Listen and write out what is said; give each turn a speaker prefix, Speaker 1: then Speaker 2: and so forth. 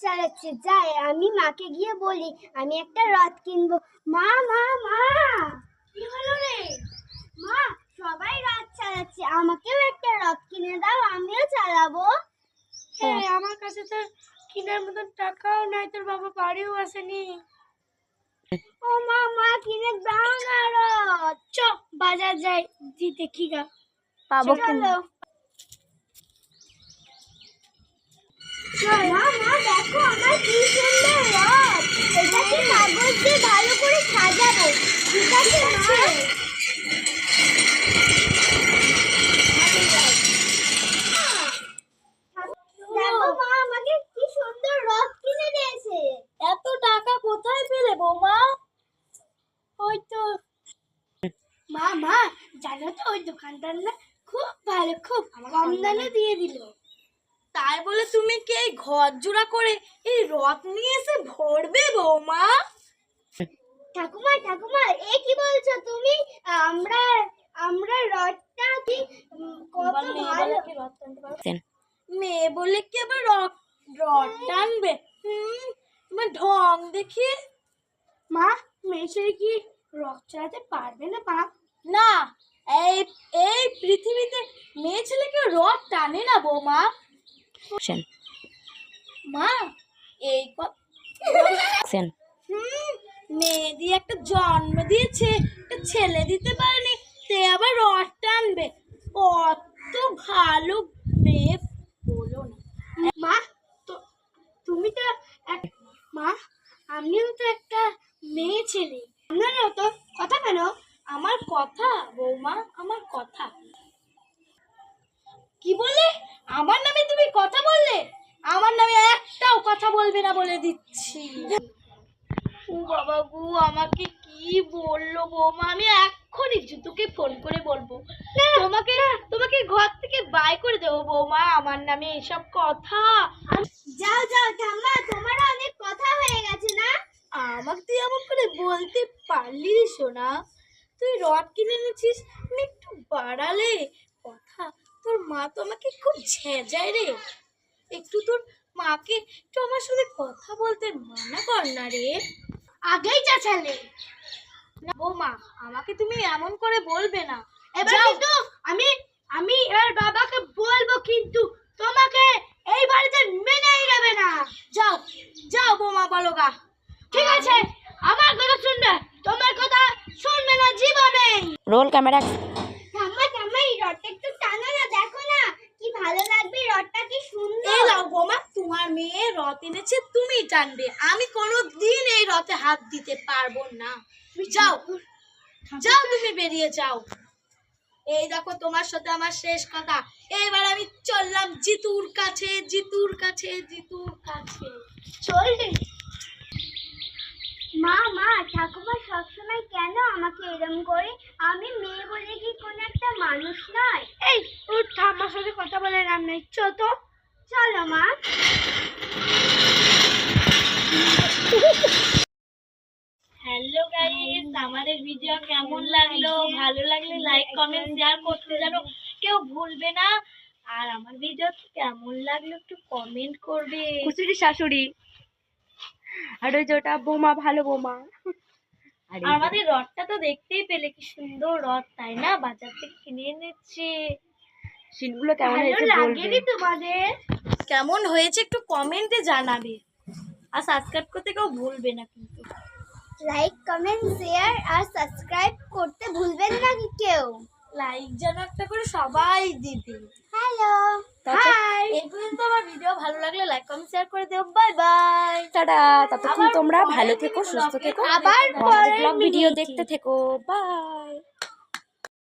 Speaker 1: চালাচ্ছে। যাই আমি মাকে গিয়ে বলি আমি একটা রথ কিনবো। মা মা মা,
Speaker 2: কি হলো রে?
Speaker 1: মা সবাই রথ চালাচ্ছে, আমাকেও একটা রথ কিনে দাও, আমিও চালাবো।
Speaker 2: হ্যাঁ, আমার কাছে তো কেনার মতন টাকাও নাই, তোর বাবা বাড়িও আসেনি।
Speaker 1: ও মা, মা কিনে দাও না রথ।
Speaker 2: চ বাজার যাই, দি দেখি গা
Speaker 3: পাবো
Speaker 1: চলো। মা মা দেখো আমার কি সুন্দর রথ, এটাকে কাগজ দিয়ে ভালো করে সাজাবো। ঠিক আছে মা? দেখো মা আমাকে কি সুন্দর রথ কিনে দিয়েছে।
Speaker 2: এত টাকা কোথায় পেলে বৌমা? ওই তো মা মা জানো তো ওই দোকানদার না খুব ভালো, খুব কম দামে দিয়ে দিল। তাই বলে তুমি কি এই ঘর জোড়া করে এই রথ নিয়ে এসে ভরবে বৌমা?
Speaker 1: ঠাকুমা ঠাকুমা এ কি বলছো তুমি? আমরা আমরা রথটা কি কত ভালো।
Speaker 2: মেয়ে বলে কি আবার রথ টানবে? তোমার ঢং দেখি। মা মেয়ে ছেলে কি রথ চালাতে পারবে না? না, এই এই পৃথিবীতে মেয়ে ছেলে কেউ রথ টানে না বৌমা। মা এই মেয়ে দিয়ে একটা জন্ম দিয়েছে, একটা ছেলে দিতে পারেনি, সে আবার রথ টানবে? কত ভালো মেয়ে বলো না। মা তো তুমি তো মা আমিও তো একটা মেয়ে ছেলে, আপনারও তো কথা কেন? আমার কথা বৌমা, আমার কথা। কি বললে? আমার নামে তুমি কথা বললে? আমার নামে একটাও কথা বলবে না বলে দিচ্ছি। ও বাবা গো, আমাকে কি বললো বৌমা? আমি এক্ষুনি জুতুকে ফোন করে বলবো। তোমাকে তোমাকে ঘর থেকে বাই করে দেবো বৌমা, আমার নামে এসব কথা।
Speaker 1: যাও যাও ঠাম্মা, তোমারও অনেক কথা হয়ে গেছে না?
Speaker 2: আমাকে তুই এমন করে বলতে পারলি সোনা? তুই রড কিনে এনেছিস, একটু বাড়ালে কথা। তোর মা তো আমাকে খুব ঝেঁঝায় রে। একটু তোর মাকে একটু আমার সাথে কথা বলতে মানা কর না রে। আগেই চাচালে না বৌমা, আমাকে তুমি এমন করে বলবে না। এবার কিন্তু আমি এবার বাবাকে বলবো, কিন্তু তোমাকে এই বাড়িতে মেনেই নেবে না। যাও যাও বৌমা, বলো গা। ঠিক আছে, আমার কথা শুনবে, তোমার কথা শুনবে না জীবনে।
Speaker 3: Roll camera.
Speaker 1: ঠাম্মা ঠাম্মা এই রথটা একটু টানো না, দেখো না কি ভালো লাগবে, রথটা কি সুন্দর।
Speaker 2: এই লাও বৌমা, তোমার মেয়ে রথ এনেছে, তুমি টানবে, আমি কোনোদিন এই রথে হাত দিতে পারবো না। যাও যাও, তুমি বেরিয়ে যাও। এই দেখো তোমার সাথে আমার শেষ কথা। এবার আমি চললাম জিতুর কাছে, জিতুর কাছে, জিতুর কাছে। চল রে।
Speaker 1: মা মা ঠাকুমা সবসময় কেন আমাকে এরকম করে? আমি মেয়ে বলে কি কোনো একটা মানুষ নয়?
Speaker 2: এই ওর ঠাম্মার সাথে কথা বলে নাম নেই, তো
Speaker 1: চলো মা।
Speaker 2: হ্যালো গাইস, আমাদের ভিডিও কেমন লাগলো? ভালো লাগলে লাইক কমেন্ট শেয়ার করতে জানো কেউ ভুলবে না। আর আমার ভিডিও কেমন লাগলো একটু কমেন্ট করবে।
Speaker 3: খুশুরি শাশুড়ি আর ওই যে ওটা বৌমা, ভালো বৌমা।
Speaker 2: আর আমাদের রথটা তো দেখতেই পেলে, কি সুন্দর রথ, তাই না? বাজার থেকে কিনে এনেছে।
Speaker 3: সিনগুলো কেমন হয়েছে
Speaker 2: লাগেনি তোমাদের? কেমন হয়েছে একটু কমেন্টে জানাবে। আর সাবস্ক্রাইব করতে কেউ ভুলবে না কিন্তু।
Speaker 1: লাইক কমেন্ট শেয়ার আর সাবস্ক্রাইব করতে ভুলবেন না কি কেউ।
Speaker 2: লাইক যেন একটা করে সবাই দিবে।
Speaker 1: হ্যালো
Speaker 2: হাই, এই পর্যন্ত আমার ভিডিও ভালো লাগলে লাইক কমেন্ট শেয়ার করে দিও। Bye bye,
Speaker 3: tata. ততক্ষণ তোমরা ভালো থেকো, সুস্থ থেকো,
Speaker 2: আবার
Speaker 3: ব্লগ ভিডিও দেখতে থেকো। বাই।